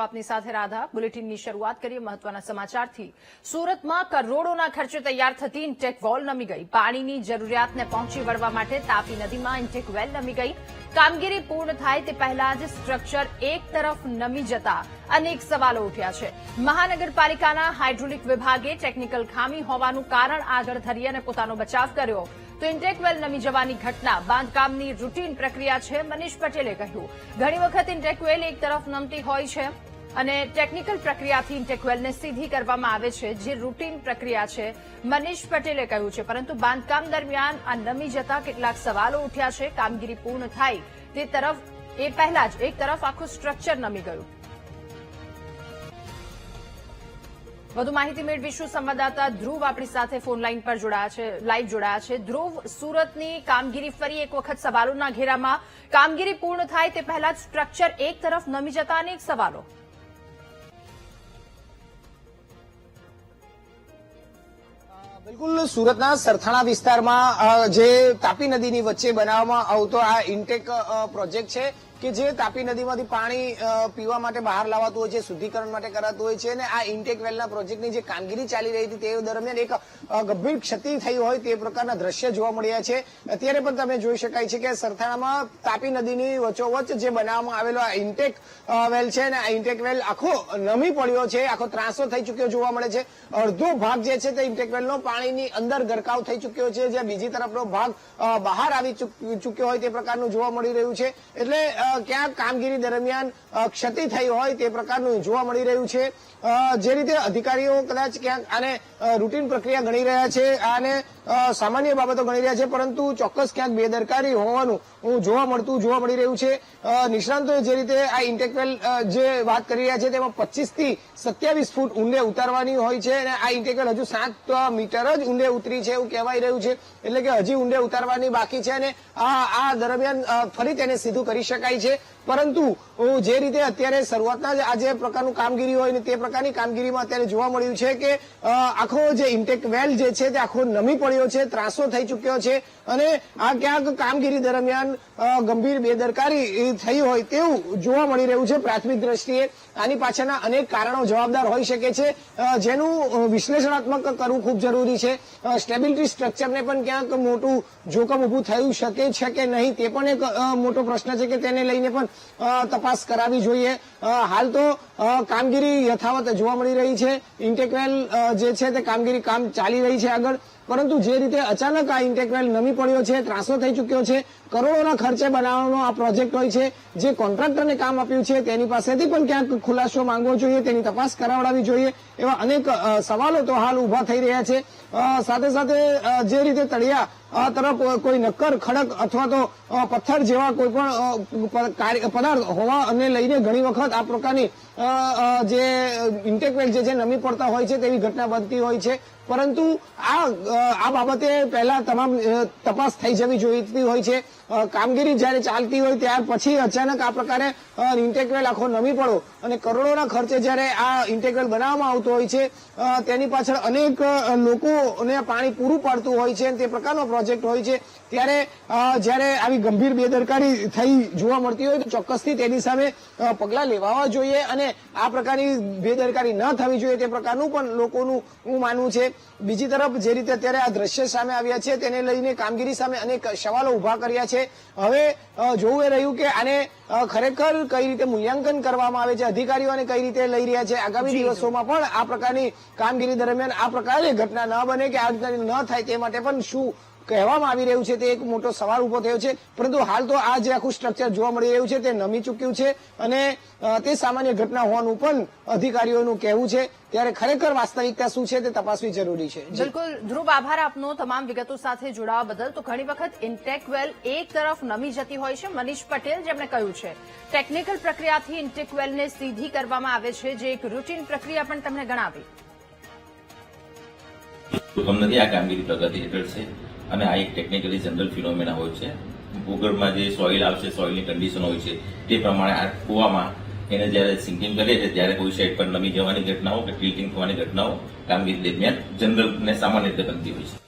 આપની સાથે રાધા. બુલેટિનની શરૂઆત કરીએ મહત્વના સમાચારથી. સુરતમાં કરોડોના ખર્ચે તૈયાર થતી ઇન્ટેક વોલ નમી ગઈ. પાણીની જરૂરિયાતને પહોંચી વળવા માટે તાપી નદીમાં ઇન્ટેક વેલ નમી ગઈ. કામગીરી પૂર્ણ થાય તે પહેલા જ સ્ટ્રક્ચર એક તરફ નમી જતા અનેક સવાલો ઉઠ્યા છે. મહાનગરપાલિકાના હાઇડ્રોલિક વિભાગે ટેકનિકલ ખામી હોવાનું કારણ આગળ ધરી અને પોતાનો બચાવ કર્યો. તો ઇન્ટેક વેલ નમી જવાની ઘટના બાંધકામની રૂટીન પ્રક્રિયા છે, મનીષ પટેલે કહ્યું. ઘણી વખત ઇન્ટેક વેલ એક તરફ નમતી હોય છે અને ટેકનિકલ પ્રક્રિયાથી ઇન્ટેક વેલને સીધી કરવામાં આવે છે, જે રૂટીન પ્રક્રિયા છે, મનીષ પટેલે કહ્યું છે. પરંતુ બાંધકામ દરમિયાન આ નમી જતા કેટલાક સવાલો ઉઠ્યા છે. કામગીરી પૂર્ણ થાય એ પહેલા જ એક તરફ આખું સ્ટ્રક્ચર નમી ગયું. વધુ માહિતી મેળવીશું. સંવાદદાતા ધ્રુવ આપણી સાથે ફોન લાઈન પર લાઈવ જોડાયા છે. ધ્રુવ, સુરતની કામગીરી ફરી એક વખત સવાલોના ઘેરામાં. કામગીરી પૂર્ણ થાય તે પહેલા જ સ્ટ્રક્ચર એક તરફ નમી જતા અનેક સવાલો. બિલકુલ, સુરતના સરથાણા વિસ્તારમાં જે તાપી નદીની વચ્ચે બનાવવામાં આવતો આ ઇન્ટેક પ્રોજેક્ટ છે કે જે તાપી નદીમાંથી પાણી પીવા માટે બહાર લાવાતું હોય છે, શુદ્ધિકરણ માટે કરાતું હોય છે. અને આ ઇન્ટેક વેલના પ્રોજેક્ટની જે કામગીરી ચાલી રહી હતી તે દરમિયાન એક ગંભીર ક્ષતિ થઈ હોય તે પ્રકારના દ્રશ્ય જોવા મળ્યા છે. અત્યારે પણ તમે જોઈ શકાય છે કે સરથાણામાં તાપી નદીની વચ્ચોવચ્ચ જે બનાવવામાં આવેલો આ ઇન્ટેક વેલ છે અને આ ઇન્ટેક વેલ આખો નમી પડ્યો છે, આખો ત્રાંસો થઈ ચુક્યો જોવા મળે છે. અડધો ભાગ જે છે તે ઇન્ટેક વેલનો પાણીની અંદર ગરકાવ થઈ ચુક્યો છે, જ્યાં બીજી તરફનો ભાગ બહાર આવી ચુક્યો હોય તે પ્રકારનું જોવા મળી રહ્યું છે. એટલે ક્યાંક કામગીરી દરમિયાન ક્ષતિ થઈ હોય તે પ્રકારનું જોવા મળી રહ્યું છે. જે રીતે અધિકારીઓ કદાચ ક્યાંક આને રૂટીન પ્રક્રિયા ગણી રહ્યા છે, આને સામાન્ય બાબતો ગણી રહ્યા છે, પરંતુ ચોક્કસ ક્યાંક બેદરકારી હોવાનું જોવા મળી રહ્યું છે. નિષ્ણાંતોએ જે રીતે આ ઇન્ટેક વેલ જે વાત કરી રહ્યા છે તેમાં 25 થી 27 ફૂટ ઊંડે ઉતારવાની હોય છે અને આ ઇન્ટેક વેલ હજુ 7 મીટર જ ઊંડે ઉતરી છે એવું કહેવાય રહ્યું છે. એટલે કે હજી ઊંડે ઉતારવાની બાકી છે અને આ દરમિયાન ફરી તેને સીધું કરી શકાય છે. પરંતુ જે રીતે અત્યારે શરૂઆતના જ આ જે પ્રકારનું કામગીરી હોય ને તે પ્રકારની કામગીરીમાં અત્યારે જોવા મળ્યું છે કે આખો જે ઇન્ટેક વેલ જે છે તે આખો નમી પડ્યો છે, ત્રાંસો થઈ ચુક્યો છે અને આ ક્યાંક કામગીરી દરમિયાન ગંભીર બેદરકારી થઈ હોય તેવું જોવા મળી રહ્યું છે. પ્રાથમિક દ્રષ્ટિએ આની પાછળના અનેક કારણો જવાબદાર હોઈ શકે છે, જેનું વિશ્લેષણાત્મક કરવું ખૂબ જરૂરી છે. સ્ટેબિલિટી સ્ટ્રક્ચરને પણ ક્યાંક મોટું જોખમ ઉભું થયું શકે છે કે નહીં તે પણ એક મોટો પ્રશ્ન છે કે તેને લઈને પણ તપાસ કરાવી જોઈએ. હાલ તો કામગીરી યથાવત જોવા મળી રહી છે. ઇન્ટેક વેલ જે છે તે કામગીરી ચાલી રહી છે આગળ. પરંતુ જે રીતે અચાનક આ ઇન્ટેક વેલ નમી પડ્યો છે, ત્રાંસો થઈ ચુક્યો છે, કરોડોના ખર્ચે બનાવવાનો આ પ્રોજેક્ટ હોય છે, જે કોન્ટ્રાક્ટરને કામ આપ્યું છે તેની પાસેથી પણ ક્યાંક ખુલાસો માંગવો જોઈએ, તેની તપાસ કરાવડાવી જોઈએ, એવા અનેક સવાલો તો હાલ ઉભા થઈ રહ્યા છે. સાથે સાથે જે રીતે તળિયા તરફ કોઈ નક્કર, ખડક અથવા તો પથ્થર જેવા કોઈ પણ પદાર્થ હોવાને લઈને ઘણી વખત આ પ્રકારની જે ઇન્ટેક વેલ જે નમી પડતા હોય છે તેવી ઘટના બનતી હોય છે. પરંતુ આ બાબતે પહેલા તમામ તપાસ થઈ જવી જોઈતી હોય છે. કામગીરી જયારે ચાલતી હોય ત્યાર પછી અચાનક આ પ્રકારે ઇન્ટેક વેલ આખો નમી પડો અને કરોડોના ખર્ચે જયારે આ ઇન્ટેક વેલ બનાવવામાં આવતો હોય છે, તેની પાછળ અનેક લોકોને પાણી પૂરું પાડતું હોય છે, તે પ્રકારનો પ્રોજેક્ટ હોય છે, ત્યારે જયારે આવી ગંભીર બેદરકારી થઈ જોવા મળતી હોય તો ચોક્કસથી તેની સામે પગલાં લેવા જોઈએ અને આ પ્રકારની બેદરકારી ન થવી જોઈએ તે પ્રકારનું પણ લોકોનું માનવું છે. બીજી તરફ જે રીતે અત્યારે આ દ્રશ્ય સામે આવ્યા છે તેને લઈને કામગીરી સામે અનેક સવાલો ઉભા કર્યા છે. હવે જોવું એ રહ્યું કે આને ખરેખર કઈ રીતે મૂલ્યાંકન કરવામાં આવે છે, અધિકારીઓને કઈ રીતે લઈ રહ્યા છે. આગામી દિવસોમાં પણ આ પ્રકારની કામગીરી દરમિયાન આ પ્રકારની ઘટના ન બને કે આ ઘટના ન થાય તે માટે પણ શું કહેવામાં આવી રહ્યું છે તે એક મોટો સવાલ ઉભો થયો છે. પરંતુ હાલ તો આ જે આખું સ્ટ્રક્ચર જોવા મળી રહ્યું છે તે નમી ચૂક્યું છે અને તે સામાન્ય ઘટના હોવાનું પણ અધિકારીઓનું કહેવું છે. ત્યારે ખરેખર વાસ્તવિકતા શું છે તે તપાસવી જરૂરી છે. બિલકુલ ધ્રુવ, આભાર આપનો તમામ વિગતો સાથે જોડાવા બદલ. તો ઘણી વખત ઇન્ટેક વેલ એક તરફ નમી જતી હોય છે. મનીષ પટેલ જેમણે કહ્યું છે ટેકનિકલ પ્રક્રિયાથી ઇન્ટેક વેલને સીધી કરવામાં આવે છે, જે એક રૂટીન પ્રક્રિયા પણ તમને ગણાવી. નથી આ કામગીરી પ્રગતિ હેઠળ છે અને આ એક ટેકનિકલી જનરલ ફિનોમેના હોય છે. ભૂગર્ભમાં જે સોઇલ આવશે, સોઇલની કન્ડિશન હોય છે તે પ્રમાણે આ કુવામાં એને જયારે સિંકિંગ કરીએ છીએ ત્યારે કોઈ સાઈડ પર નમી જવાની ઘટનાઓ કે ટિલ્ટિંગ થવાની ઘટનાઓ કામગીરી દરમિયાન જનરલ ને સામાન્ય રીતે બનતી હોય છે.